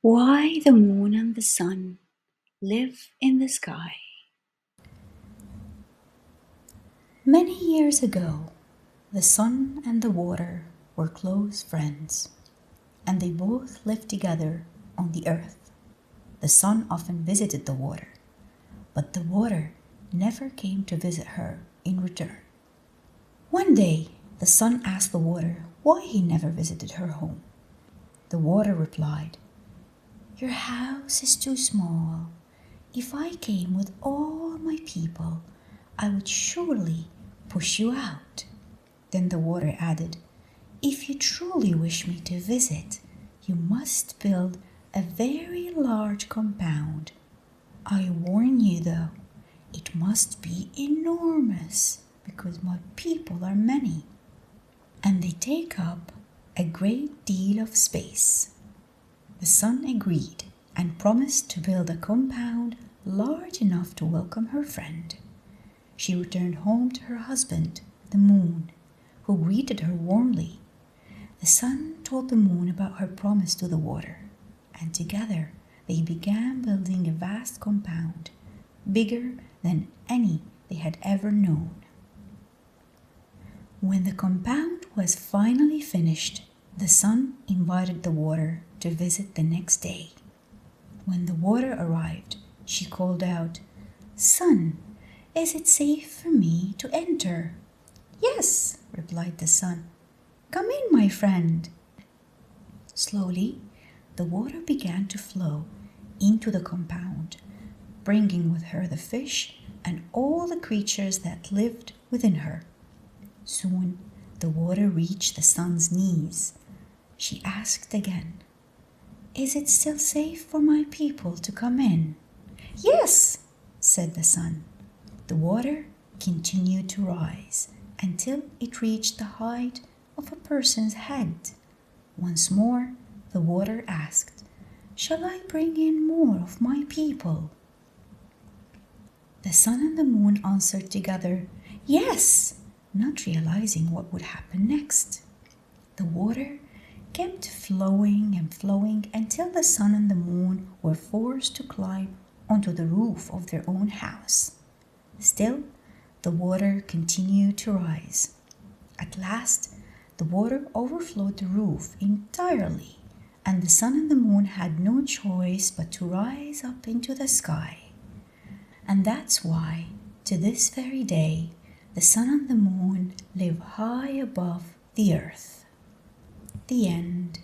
Why the moon and the sun live in the sky. Many years ago, the sun and the water were close friends, and they both lived together on the earth. The sun often visited the water, but the water never came to visit her in return. One day, the sun asked the water why he never visited her home. The water replied, "Your house is too small. If I came with all my people, I would surely push you out." Then the water added, "If you truly wish me to visit, you must build a very large compound. I warn you though, it must be enormous because my people are many, and they take up a great deal of space." The sun agreed and promised to build a compound large enough to welcome her friend. She returned home to her husband, the moon, who greeted her warmly. The sun told the moon about her promise to the water, and together they began building a vast compound, bigger than any they had ever known. When the compound was finally finished, the sun invited the water to visit the next day. When the water arrived, she called out, "Sun, is it safe for me to enter?" "Yes," replied the sun. "Come in, my friend." Slowly, the water began to flow into the compound, bringing with her the fish and all the creatures that lived within her. Soon, the water reached the sun's knees. She asked again, "Is it still safe for my people to come in?" "Yes," said the sun. The water continued to rise until it reached the height of a person's head. Once more, the water asked, "Shall I bring in more of my people?" The sun and the moon answered together, "Yes," not realizing what would happen next. The water kept flowing and flowing until the sun and the moon were forced to climb onto the roof of their own house. Still, the water continued to rise. At last, the water overflowed the roof entirely, and the sun and the moon had no choice but to rise up into the sky. And that's why, to this very day, the sun and the moon live high above the earth. The end.